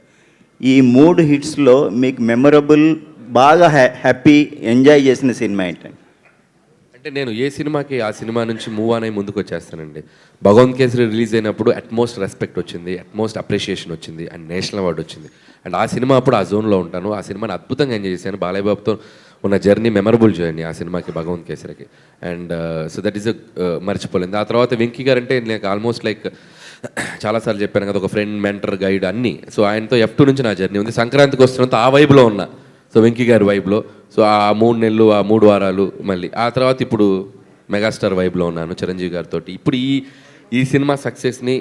ఈ 3 హిట్స్లో మీకు మెమొరబుల్, బాగా హ్యాపీ ఎంజాయ్ చేసిన సినిమా ఏంటండి? అంటే నేను ఏ సినిమాకి ఆ సినిమా నుంచి మూవ్ అనే ముందుకు వచ్చేస్తానండి. భగవంత్ కేసరి రిలీజ్ అయినప్పుడు అట్మోస్ట్ రెస్పెక్ట్ వచ్చింది, అట్మోస్ట్ అప్రిషియేషన్ వచ్చింది అండ్ నేషనల్ అవార్డు వచ్చింది. అండ్ ఆ సినిమా అప్పుడు ఆ జోన్లో ఉంటాను. ఆ సినిమాని అద్భుతంగా ఎంజాయ్ చేశాను. బాలయ్య బాబుతో ఉన్న జర్నీ మెమరబుల్ జర్నీ ఆ సినిమాకి, భగవంత్ కేసరికి. అండ్ సో దట్ ఈస్ మర్చిపోలేదు. ఆ తర్వాత వెంకీ గారు అంటే నాకు ఆల్మోస్ట్ లైక్ చాలాసార్లు చెప్పాను కదా, ఒక ఫ్రెండ్, మెంటర్, గైడ్ అన్నీ. సో ఆయనతో F2 నుంచి నా జర్నీ ఉంది. సంక్రాంతికి వస్తున్నంత ఆ వైబ్లో ఉన్నా, సో వెంకీ గారి వైబ్లో. సో ఆ 3 నెలలు, ఆ 3 వారాలు, మళ్ళీ ఆ తర్వాత ఇప్పుడు మెగాస్టార్ వైబ్లో ఉన్నాను చిరంజీవి గారితో. ఇప్పుడు ఈ సినిమా సక్సెస్ని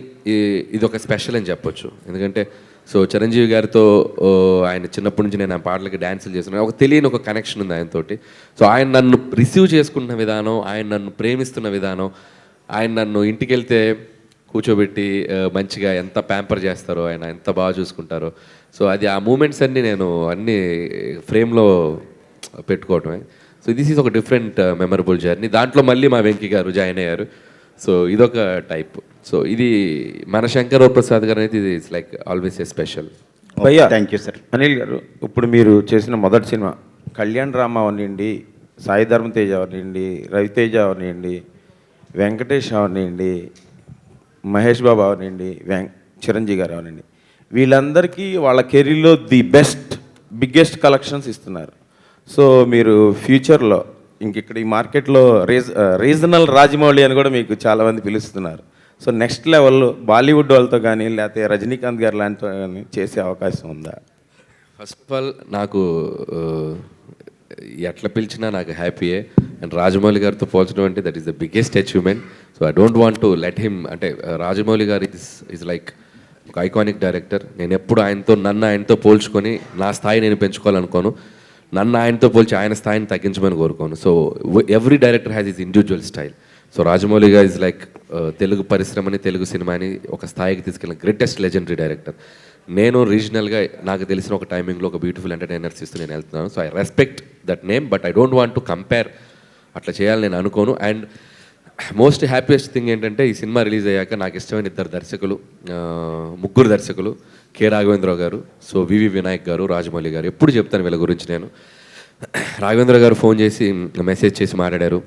ఇది ఒక స్పెషల్ అని చెప్పొచ్చు. ఎందుకంటే సో చిరంజీవి గారితో ఆయన చిన్నప్పటి నుంచి నేను ఆ పాటలకి డ్యాన్సులు చేస్తున్నాను. ఒక తెలియని ఒక కనెక్షన్ ఉంది ఆయనతోటి. సో ఆయన నన్ను రిసీవ్ చేసుకుంటున్న విధానం, ఆయన నన్ను ప్రేమిస్తున్న విధానం, ఆయన నన్ను ఇంటికి వెళ్తే కూర్చోబెట్టి మంచిగా ఎంత ప్యాంపర్ చేస్తారో, ఆయన ఎంత బాగా చూసుకుంటారో. సో అది ఆ మూమెంట్స్ అన్నీ నేను అన్నీ ఫ్రేమ్లో పెట్టుకోవటమే. సో దిస్ ఈజ్ ఒక డిఫరెంట్ మెమరబుల్ జర్నీ. దాంట్లో మళ్ళీ మా వెంకీ గారు జాయిన్ అయ్యారు. సో ఇదొక టైప్. సో ఇది మన శంకర్ ప్రసాద్ గారు అనేది ఇది it's like always a special. భయ్యా, థ్యాంక్ యూ సార్. అనిల్ గారు, ఇప్పుడు మీరు చేసిన మొదటి సినిమా కళ్యాణ్ రామ్ అవనివ్వండి, సాయి ధర్మ తేజ్ అవనివ్వండి, రవితేజ అవనివ్వండి, వెంకటేష్ అవనివ్వండి, మహేష్ బాబు అవనివ్వండి, చిరంజీవి గారు అవనండి, వీళ్ళందరికీ వాళ్ళ కెరీర్లో ది బెస్ట్ బిగ్గెస్ట్ కలెక్షన్స్ ఇస్తున్నారు. సో మీరు ఫ్యూచర్లో ఇక్కడ ఈ మార్కెట్లో రీజనల్ రాజమౌళి అని కూడా మీకు చాలామంది పిలుస్తున్నారు. సో నెక్స్ట్ లెవెల్లో బాలీవుడ్ వాళ్ళతో కానీ లేకపోతే రజనీకాంత్ గారు లాంటితో కానీ చేసే అవకాశం ఉందా? ఫస్ట్ ఆఫ్ ఆల్ నాకు ఎట్లా పిలిచినా నాకు హ్యాపీయే. అండ్ రాజమౌళి గారితో పోల్చడం అంటే that is the biggest achievement. So I don't want to let him, అంటే రాజమౌళి గారు ఈజ్ లైక్ ఒక ఐకానిక్ డైరెక్టర్. నేను ఎప్పుడు నన్ను ఆయనతో పోల్చుకొని నా స్థాయి నేను పెంచుకోవాలనుకోను. నన్ను ఆయనతో పోల్చి ఆయన స్థాయిని తగ్గించమని కోరుకోను. So every director has his individual style. So Rajamouli garu is like Telugu పరిశ్రమని, తెలుగు సినిమాని ఒక స్థాయికి తీసుకెళ్ళిన గ్రేటెస్ట్ లెజెండరీ డైరెక్టర్. నేను రీజనల్గా నాకు తెలిసిన ఒక టైమింగ్లో ఒక బ్యూటిఫుల్ ఎంటర్టైనర్స్ ఇస్తూ నేను వెళ్తున్నాను. So I respect that name, but I don't want to compare. అట్లా చేయాలని నేను అనుకోను. అండ్ మోస్ట్ హ్యాపీయెస్ట్ థింగ్ ఏంటంటే ఈ సినిమా రిలీజ్ అయ్యాక నాకు ఇష్టమైన 2 దర్శకులు, 3 దర్శకులు, కె రాఘవేంద్రరావు గారు, సో వివి వినాయక్ గారు, రాజమౌళి గారు. ఎప్పుడు చెప్తాను వీళ్ళ గురించి నేను. రాఘవేంద్ర గారు ఫోన్ చేసి మెసేజ్ చేసి మాట్లాడారు.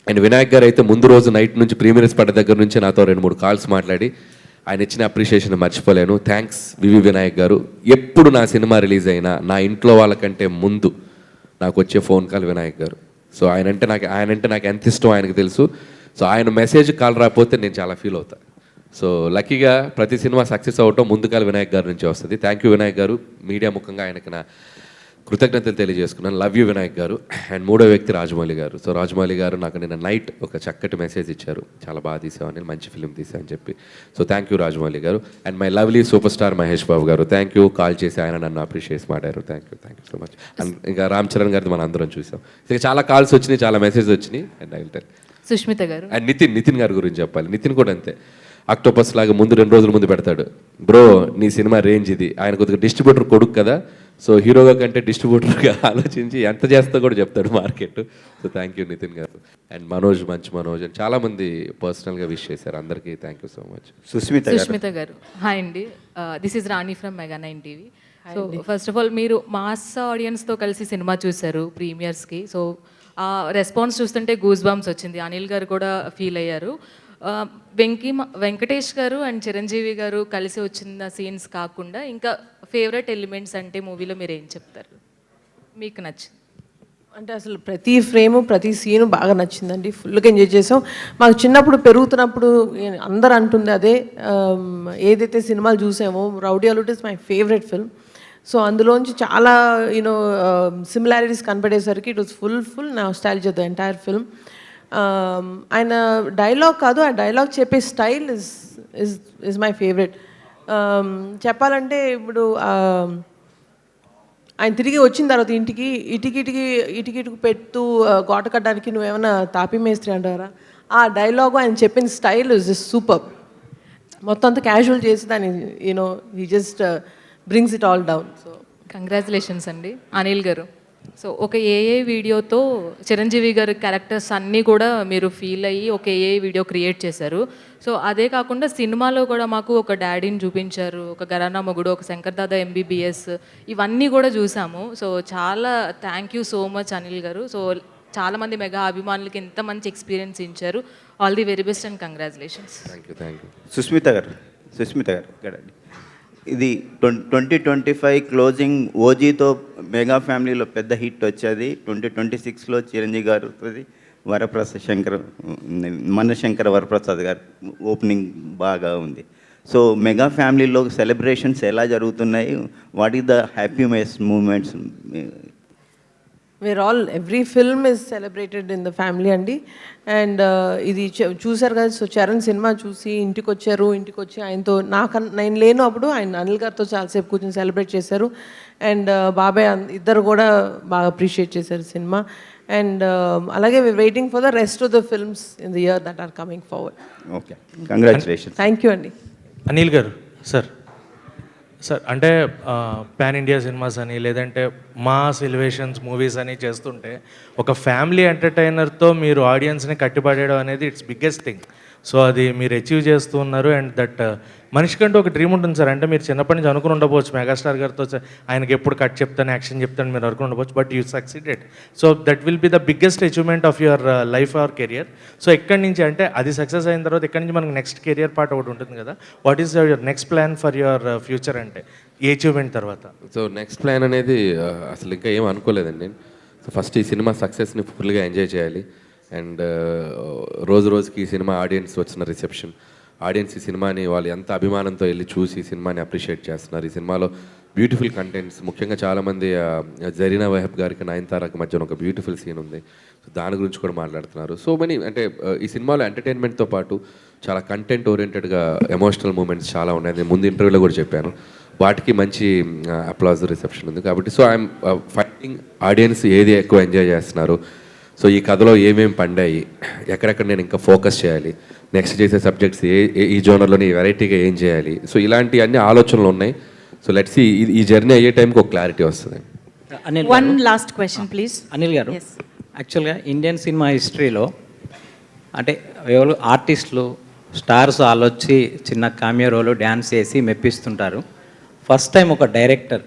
అండ్ వినాయక్ గారు అయితే ముందు రోజు నైట్ నుంచి ప్రీమియర్స్ పడ్డ దగ్గర నుంచి నాతో 2-3 కాల్స్ మాట్లాడి ఆయన ఇచ్చిన అప్రిషియేషన్ మర్చిపోలేను. థ్యాంక్స్ వివి వినాయక్ గారు. ఎప్పుడు నా సినిమా రిలీజ్ అయినా నా ఇంట్లో వాళ్ళకంటే ముందు నాకు వచ్చే ఫోన్ కాల్ వినాయక్ గారు. సో ఆయనంటే నాకు ఎంత ఇష్టం ఆయనకు తెలుసు. సో ఆయన మెసేజ్ కాల్ రాకపోతే నేను చాలా ఫీల్ అవుతాను. సో లక్కీగా ప్రతి సినిమా సక్సెస్ అవటం ముందుకాల వినాయక్ గారి నుంచి వస్తుంది. థ్యాంక్ యూ వినాయక్ గారు. మీడియా ముఖంగా ఆయనకి నా కృతజ్ఞతలు తెలియజేసుకున్నాను. లవ్ యూ వినాయక్ గారు. అండ్ 3వ వ్యక్తి రాజమౌళి గారు. సో రాజమౌళి గారు నాకు నిన్న నైట్ ఒక చక్కటి మెసేజ్ ఇచ్చారు, చాలా బాగా తీసామని, మంచి ఫిలిం తీసామని చెప్పి. So thank you Rajamouli garu. And my lovely super star Mahesh Babu garu, thank you. Call చేసి ఆయన నన్ను అప్రిషియేట్ మాట్లాడారు. Thank you so much. And ఇంకా రామ్ చరణ్ గారిది మనం అందరం చూసాం. ఇంకా చాలా కాల్స్ వచ్చినాయి, చాలా మెసేజ్ వచ్చినాయి. And I will tell. Sushmita గారు. అండ్ నితిన్ గారి గురించి చెప్పాలి. నితిన్ కూడా అంతే, ఆక్టోపస్ లాగా ముందు 2 రోజుల ముందు పెడతాడు, బ్రో నీ సినిమా రేంజ్ ఇది. ఆయన కొద్దిగా డిస్ట్రిబ్యూటర్ కొడుకు కదా, సో హీరోగా కంటే డిస్ట్రిబ్యూటర్గా ఆలోచించి ఎంత చేస్తా కూడా చెప్తాడు market. So thank you Nitin గారు అండ్ మనోజ్, మంచి మనోజ్ అండ్ చాలామంది పర్సనల్గా విష్ చేశారు. అందరికీ thank you so much. Sushmita గారు హాయ్ అండి, this is Rani from mega 9 TV. So first of all మీరు మాస్ ఆడియన్స్తో కలిసి సినిమా చూశారు ప్రీమియర్స్కి. సో ఆ రెస్పాన్స్ చూస్తుంటే గూస్ బంప్స్ వచ్చింది. అనిల్ గారు కూడా ఫీల్ అయ్యారు. వెంకటేష్ గారు అండ్ చిరంజీవి గారు కలిసి వచ్చిన సీన్స్ కాకుండా ఇంకా ఫేవరెట్ ఎలిమెంట్స్ అంటే మూవీలో మీరు ఏం చెప్తారు, మీకు నచ్చింది? అంటే అసలు ప్రతి ఫ్రేము ప్రతి సీను బాగా నచ్చిందండి. ఫుల్గా ఎంజాయ్ చేసాం. మాకు చిన్నప్పుడు పెరుగుతున్నప్పుడు అందరు అంటుంది అదే, ఏదైతే సినిమాలు చూసామో rowdy Alludu is my favourite film. So అందులోంచి చాలా యూనో సిమిలారిటీస్ కనపడేసరికి it was full nostalgia the entire film. ఆయన డైలాగ్ కాదు, ఆ డైలాగ్ చెప్పే స్టైల్ ఇస్ మై ఫేవరెట్. చెప్పాలంటే ఇప్పుడు ఆయన తిరిగి వచ్చిన తర్వాత ఇంటికి ఇటుకి పెడుతూ గోట కట్టడానికి నువ్వేమైనా తాపి మేస్త్రి అంటారా, ఆ డైలాగు ఆయన చెప్పిన స్టైల్ ఇస్ జస్ట్ సూపర్. మొత్తం అంతా క్యాజువల్ చేసి దాన్ని you know he just brings it all down. So congratulations అండి అనిల్ గారు. సో ఒక ఏఏ వీడియోతో చిరంజీవి గారి క్యారెక్టర్స్ అన్నీ కూడా మీరు ఫీల్ అయ్యి ఒక ఏఏ వీడియో క్రియేట్ చేశారు. సో అదే కాకుండా సినిమాలో కూడా మాకు ఒక డాడీని చూపించారు, ఒక గరానా మొగుడు, ఒక శంకర్ దాదా ఎంబీబీఎస్, ఇవన్నీ కూడా చూసాము. సో చాలా thank you so much Anil గారు. సో చాలామంది మెగా అభిమానులకి ఎంత మంచి ఎక్స్పీరియన్స్ ఇచ్చారు. All the very best and congratulations. Thank you. Sushmita గారు ఇక్కడండి. ఇది 2025 క్లోజింగ్ ఓజీతో మెగా ఫ్యామిలీలో పెద్ద హిట్ వచ్చేది. 2026లో చిరంజీవి గారు మనశంకర వరప్రసాద్ గారు ఓపెనింగ్ బాగా ఉంది. సో మెగా ఫ్యామిలీలో సెలబ్రేషన్స్ ఎలా జరుగుతున్నాయి, what is the happiest moments? Where all every film is celebrated in the family అండి. అండ్ ఇది చూసారు కదా. సో చరణ్ సినిమా చూసి ఇంటికి వచ్చి ఆయనతో నేను లేను అప్పుడు ఆయన అనిల్ గారితో చాలాసేపు కూర్చొని సెలబ్రేట్ చేశారు. అండ్ బాబాయ్ ఇద్దరు కూడా బాగా అప్రిషియేట్ చేశారు సినిమా. అండ్ అలాగే waiting for the rest of the films in the year that are coming forward. Okay, congratulations. Thank you అండి. అనిల్ గారు సార్ అంటే పాన్ ఇండియా సినిమాస్ అని లేదంటే మాస్ ఎలివేషన్స్ మూవీస్ అని చేస్తుంటే ఒక ఫ్యామిలీ ఎంటర్టైనర్తో మీరు ఆడియన్స్ని కట్టిపడేయడం అనేది ఇట్స్ బిగ్గెస్ట్ థింగ్. సో అది మీరు అచీవ్ చేస్తూ ఉన్నారు. అండ్ దట్ మనిషికంటూ ఒక డ్రీమ్ ఉంటుంది సార్. అంటే మీరు చిన్నప్పటి నుంచి అనుకుని ఉండకపోవచ్చు మెగాస్టార్ గారితో ఆయనకి ఎప్పుడు కట్ చెప్తాను, యాక్షన్ చెప్తాను మీరు అనుకుని ఉండవచ్చు, but you succeeded. So that will be the biggest achievement of your life or career. So ఎక్కడి నుంచి అంటే అది సక్సెస్ అయిన తర్వాత ఎక్కడి నుంచి మనకు నెక్స్ట్ కెరియర్ పార్ట్ ఒకటి ఉంటుంది కదా, what is your next plan for your future అంటే ఈ అచీవ్మెంట్ తర్వాత? సో నెక్స్ట్ ప్లాన్ అనేది అసలు ఇంకా ఏం అనుకోలేదండి నేను. సో ఫస్ట్ ఈ సినిమా సక్సెస్ని ఫుల్గా ఎంజాయ్ చేయాలి. అండ్ రోజుకి ఈ సినిమా ఆడియన్స్ వచ్చిన రిసెప్షన్, ఆడియన్స్ ఈ సినిమాని వాళ్ళు ఎంత అభిమానంతో వెళ్ళి చూసి ఈ సినిమాని అప్రిషియేట్ చేస్తున్నారు. ఈ సినిమాలో బ్యూటిఫుల్ కంటెంట్స్, ముఖ్యంగా చాలామంది జరీనా వహబ్ గారికి నయనతారకి మధ్యన ఒక బ్యూటిఫుల్ సీన్ ఉంది. సో దాని గురించి కూడా మాట్లాడుతున్నారు. సో మెనీ అంటే ఈ సినిమాలో ఎంటర్టైన్మెంట్తో పాటు చాలా కంటెంట్ ఓరియంటెడ్గా ఎమోషనల్ మూమెంట్స్ చాలా ఉన్నాయి. నేను ముందు ఇంటర్వ్యూలో కూడా చెప్పాను, వాటికి మంచి అప్లాజ్ రిసెప్షన్ ఉంది. కాబట్టి సో ఐఎమ్ ఫైటింగ్ ఆడియన్స్ ఏది ఎక్కువ ఎంజాయ్ చేస్తున్నారు, సో ఈ కథలో ఏమేమి పండాయి, ఎక్కడెక్కడ నేను ఇంకా ఫోకస్ చేయాలి, నెక్స్ట్ చేసే సబ్జెక్ట్స్ ఈ జోనర్లోని వెరైటీగా ఏం చేయాలి, సో ఇలాంటి అన్ని ఆలోచనలు ఉన్నాయి. సో లెట్స్ ఈ జర్నీ అయ్యే టైంకి ఒక క్లారిటీ వస్తుంది. One last question please. Anil గారు, యాక్చువల్గా ఇండియన్ సినిమా హిస్టరీలో అంటే ఎవరు ఆర్టిస్టులు స్టార్స్ వాళ్ళు వచ్చి చిన్న కామియో రోలు డ్యాన్స్ చేసి మెప్పిస్తుంటారు. ఫస్ట్ టైం ఒక డైరెక్టర్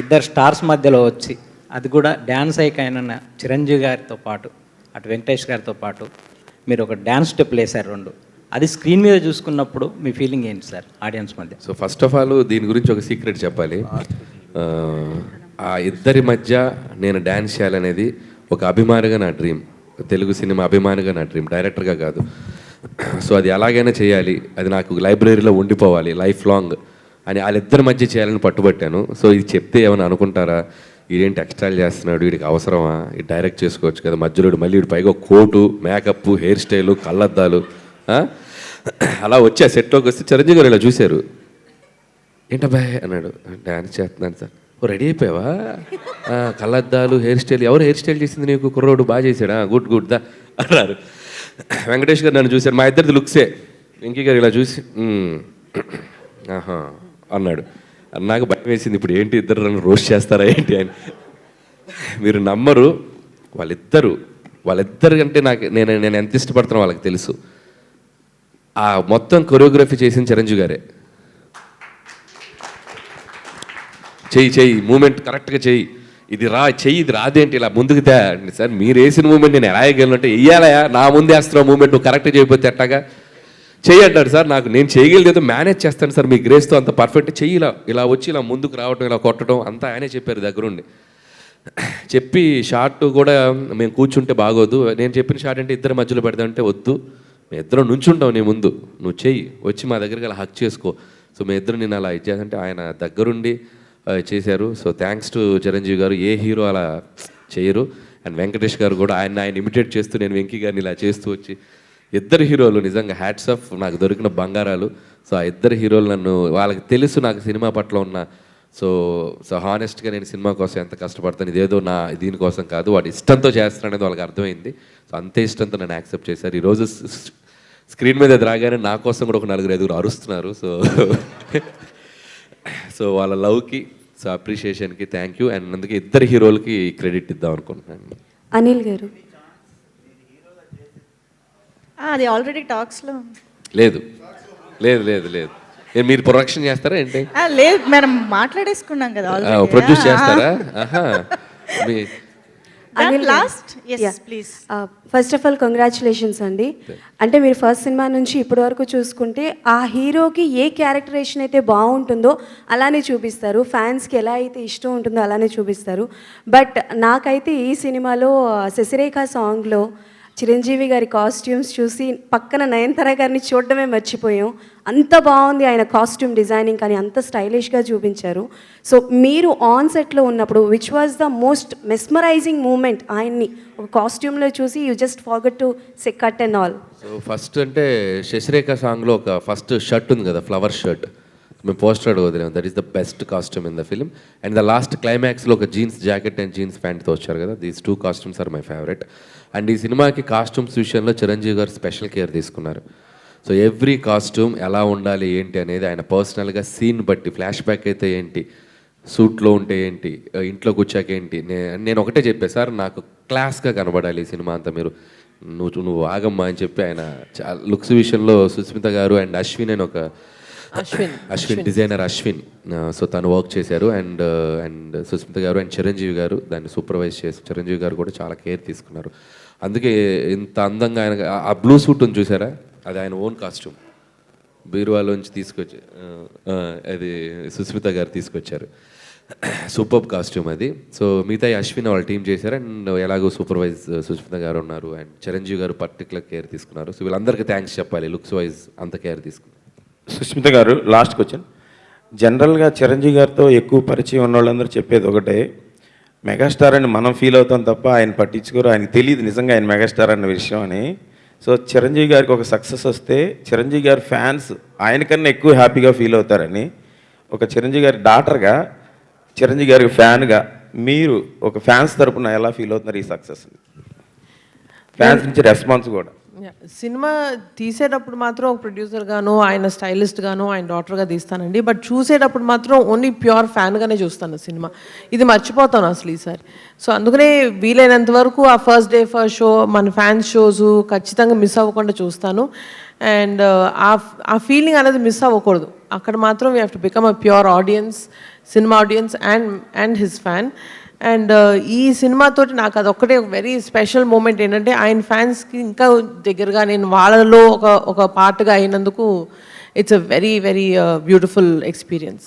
ఇద్దరు స్టార్స్ మధ్యలో వచ్చి, అది కూడా డ్యాన్స్ అయిన చిరంజీవి గారితో పాటు అటు వెంకటేష్ గారితో పాటు మీరు ఒక డ్యాన్స్ స్టెప్లు వేశారు రెండు, అది స్క్రీన్ మీద చూసుకున్నప్పుడు మీ ఫీలింగ్ ఏంటి సార్ ఆడియన్స్ మధ్య? సో ఫస్ట్ ఆఫ్ ఆల్ దీని గురించి ఒక సీక్రెట్ చెప్పాలి. ఆ ఇద్దరి మధ్య నేను డ్యాన్స్ చేయాలనేది ఒక అభిమానిగా నా డ్రీమ్, తెలుగు సినిమా అభిమానిగా నా డ్రీమ్, డైరెక్టర్గా కాదు. సో అది ఎలాగైనా చేయాలి, అది నాకు లైబ్రరీలో ఉండిపోవాలి లైఫ్ లాంగ్ అని వాళ్ళిద్దరి మధ్య చేయాలని పట్టుబట్టాను. సో ఇది చెప్తే ఏమైనా అనుకుంటారా, వీడేంటి ఎక్స్ట్రాలు చేస్తున్నాడు, వీడికి అవసరమా, ఇది డైరెక్ట్ చేసుకోవచ్చు కదా, మధ్యలో మళ్ళీ వీడి పైగా కోటు, మేకప్, హెయిర్ స్టైలు, కళ్ళద్దాలు అలా వచ్చి ఆ సెట్లోకి వస్తే చిరంజీవి గారు ఇలా చూశారు, ఏంటబ్బాయ్ అన్నాడు. డ్యాన్స్ చేస్తున్నాను సార్. ఓ రెడీ అయిపోయావా, కళ్ళద్దాలు, హెయిర్ స్టైల్, ఎవరు హెయిర్ స్టైల్ చేసింది నీకు, కుర్రోడు బాగా చేశాడా, గుడ్ దా అన్నారు. వెంకటేష్ గారు నన్ను చూశారు, మా ఇద్దరిది లుక్సే. వెంకీ గారు ఇలా చూసి ఆహా అన్నాడు. నాకు భయం వేసింది, ఇప్పుడు ఏంటి ఇద్దరు నన్ను రోస్ట్ చేస్తారా ఏంటి అని. మీరు నమ్మరు, వాళ్ళిద్దరు అంటే నేను ఎంత ఇష్టపడుతున్నా వాళ్ళకి తెలుసు. ఆ మొత్తం కొరియోగ్రఫీ చేసిన చిరంజీవి గారే. చెయ్యి మూమెంట్ కరెక్ట్గా చెయ్యి, ఇది రాదేంటి ఇలా ముందుకు తే అంటే, సార్ మీరు వేసిన మూమెంట్ నేను ఎలా వేయగలను వెయ్యాలయా, నా ముందు వేస్తున్నావు మూమెంట్, నువ్వు కరెక్ట్ చేయకపోతే ఎట్టాగా చెయ్యి అంటాడు. సార్ నేను చేయగలిగేదో మేనేజ్ చేస్తాను సార్, మీ గ్రేస్తో అంత పర్ఫెక్ట్ చెయ్యి, ఇలా వచ్చి ఇలా ముందుకు రావటం, ఇలా కొట్టడం అంతా ఆయనే చెప్పారు దగ్గరుండి. చెప్పి షార్ట్ కూడా మేము కూర్చుంటే బాగోదు, నేను చెప్పిన షార్ట్ అంటే ఇద్దరు మధ్యలో పెడదామంటే వద్దు, మేము ఇద్దరం నుంచుంటాం నీ ముందు, నువ్వు చెయ్యి వచ్చి మా దగ్గరికి అలా హక్ చేసుకో. సో మేము ఇద్దరు నేను అలా ఇచ్చేదంటే ఆయన దగ్గరుండి చేశారు. సో థ్యాంక్స్ టు చిరంజీవి గారు. ఏ హీరో అలా చేయరు. అండ్ వెంకటేష్ గారు కూడా ఆయన ఇమిటేట్ చేస్తూ నేను వెంకీ గారిని ఇలా చేస్తూ వచ్చి, ఇద్దరు హీరోలు నిజంగా హ్యాట్స్ ఆఫ్, నాకు దొరికిన బంగారాలు. సో ఆ ఇద్దరు హీరోలు నన్ను, వాళ్ళకి తెలుసు నాకు సినిమా పట్ల ఉన్న సో హానెస్ట్గా నేను సినిమా కోసం ఎంత కష్టపడతాను, ఇదేదో నా దీనికోసం కాదు, వాడు ఇష్టంతో చేస్తాను అనేది వాళ్ళకి అర్థమైంది. సో అంతే ఇష్టంతో నన్ను యాక్సెప్ట్ చేశారు. ఈరోజు స్క్రీన్ మీద రాగానే నా కోసం కూడా ఒక 4-5 అరుస్తున్నారు. సో వాళ్ళ లవ్కి, సో అప్రిషియేషన్కి థ్యాంక్ యూ. అండ్ అందుకే ఇద్దరు హీరోలకి క్రెడిట్ ఇద్దాం అనుకుంటున్నాను. అనిల్ గారు అది ఆల్రెడీ టాక్స్లో లేదు మీరు ప్రొడక్షన్ చేస్తారా ఏంటి? లేదు, మనం మాట్లాడేసుకున్నాం కదా, ప్రొడ్యూస్ చేస్తారా? ఫస్ట్ ఆఫ్ ఆల్ కంగ్రాచులేషన్స్ అండి. అంటే మీరు ఫస్ట్ సినిమా నుంచి ఇప్పటి వరకు చూసుకుంటే ఆ హీరోకి ఏ క్యారెక్టరేషన్ అయితే బాగుంటుందో అలానే చూపిస్తారు, ఫ్యాన్స్కి ఎలా అయితే ఇష్టం ఉంటుందో అలానే చూపిస్తారు. బట్ నాకైతే ఈ సినిమాలో శశిరేఖ సాంగ్లో చిరంజీవి గారి కాస్ట్యూమ్స్ చూసి పక్కన నయనతార గారిని చూడడమే మర్చిపోయాం. అంత బాగుంది ఆయన కాస్ట్యూమ్ డిజైనింగ్, కానీ అంత స్టైలిష్గా చూపించారు. సో మీరు ఆన్ సెట్లో ఉన్నప్పుడు which was the most mesmerising moment? ఆయన్ని ఒక కాస్ట్యూమ్లో చూసి you just forget to say cut and all. So first అంటే శశిరేఖ సాంగ్లో ఒక ఫస్ట్ షర్ట్ ఉంది కదా, ఫ్లవర్ షర్ట్, మేము పోస్టర్ వదిలేము. That is the best costume in the film. And the last క్లైమాక్స్లో ఒక జీన్స్ జాకెట్ అండ్ జీన్స్ ప్యాంట్తో వచ్చారు కదా, these 2 costumes are my favourite. అండ్ ఈ సినిమాకి కాస్ట్యూమ్స్ విషయంలో చిరంజీవి గారు స్పెషల్ కేర్ తీసుకున్నారు. సో ఎవ్రీ కాస్ట్యూమ్ ఎలా ఉండాలి ఏంటి అనేది ఆయన పర్సనల్గా సీన్ బట్టి, ఫ్లాష్ బ్యాక్ అయితే ఏంటి, సూట్లో ఉంటే ఏంటి, ఇంట్లోకి వచ్చాక ఏంటి, నేను ఒకటే చెప్పాను, సార్ నాకు క్లాస్గా కనబడాలి ఈ సినిమా అంతా, మీరు నువ్వు ఆగమ్మా అని చెప్పి ఆయన లుక్స్ విషయంలో సుస్మిత గారు అండ్ అశ్విన్ అని ఒక అశ్విన్ డిజైనర్ అశ్విన్, సో తను వర్క్ చేశారు. అండ్ సుస్మిత గారు అండ్ చిరంజీవి గారు దాన్ని సూపర్వైజ్ చేసి, చిరంజీవి గారు కూడా చాలా కేర్ తీసుకున్నారు. అందుకే ఇంత అందంగా ఆయన ఆ బ్లూ సూట్ ఉంది చూసారా, అది ఆయన ఓన్ కాస్ట్యూమ్, బీరువాలోంచి తీసుకొచ్చి అది సుస్మిత గారు తీసుకొచ్చారు. సూపర్ కాస్ట్యూమ్ అది. సో మిగతా అశ్విన్ వాళ్ళ టీం చేశారు. అండ్ ఎలాగో సూపర్వైజ్ సుస్మిత గారు ఉన్నారు అండ్ చిరంజీవి గారు పర్టికులర్ కేర్ తీసుకున్నారు. సో వీళ్ళందరికీ థ్యాంక్స్ చెప్పాలి, లుక్స్ వైజ్ అంత కేర్ తీసుకున్నారు. సుస్మిత గారు, లాస్ట్ క్వశ్చన్. జనరల్గా చిరంజీవి గారితో ఎక్కువ పరిచయం ఉన్న వాళ్ళందరూ చెప్పేది ఒకటే, మెగాస్టార్ అని మనం ఫీల్ అవుతాం తప్ప ఆయన పట్టించుకోరు, ఆయనకి తెలియదు నిజంగా ఆయన మెగాస్టార్ అన్న విషయం అని. సో చిరంజీవి గారికి ఒక సక్సెస్ వస్తే చిరంజీవి గారి ఫ్యాన్స్ ఆయనకన్నా ఎక్కువ హ్యాపీగా ఫీల్ అవుతారని, ఒక చిరంజీవి గారి డాటర్గా, చిరంజీవి గారికి ఫ్యాన్గా మీరు ఒక ఫ్యాన్స్ తరపున ఎలా ఫీల్ అవుతున్నారు ఈ సక్సెస్? ఫ్యాన్స్ నుంచి రెస్పాన్స్ కూడా. సినిమా తీసేటప్పుడు మాత్రం ఒక ప్రొడ్యూసర్ గాను, ఆయన స్టైలిస్ట్ గాను, ఆయన డాటర్గా తీస్తానండి. బట్ చూసేటప్పుడు మాత్రం ఓన్లీ ప్యూర్ ఫ్యాన్గానే చూస్తాను సినిమా. ఇది మర్చిపోతాను అసలు ఈసారి. సో అందుకనే వీలైనంత వరకు ఆ ఫస్ట్ డే ఫస్ట్ షో, మన ఫ్యాన్స్ షోస్ ఖచ్చితంగా మిస్ అవ్వకుండా చూస్తాను. అండ్ ఆ ఫీలింగ్ అనేది మిస్ అవ్వకూడదు. అక్కడ మాత్రం we have to become a pure audience, cinema audience and his fan. And ఈ సినిమాతోటి నాకు అదొక్కటే ఒక వెరీ స్పెషల్ మూమెంట్ ఏంటంటే, ఆయన ఫ్యాన్స్కి ఇంకా దగ్గరగా నేను వాళ్ళలో ఒక పార్ట్గా అయినందుకు it's a very very beautiful experience.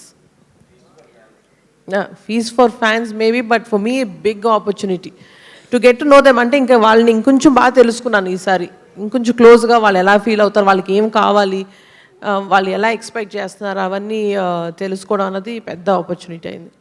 Fees for fans maybe, but for me big opportunity to get to know them. అంటే ఇంకా వాళ్ళని ఇంకొంచెం బాగా తెలుసుకున్నాను ఈసారి, ఇంకొంచెం క్లోజ్గా వాళ్ళు ఎలా ఫీల్ అవుతారు, వాళ్ళకి ఏం కావాలి, వాళ్ళు ఎలా ఎక్స్పెక్ట్ చేస్తున్నారు, అవన్నీ తెలుసుకోవడం అన్నది పెద్ద ఆపర్చునిటీ అయింది.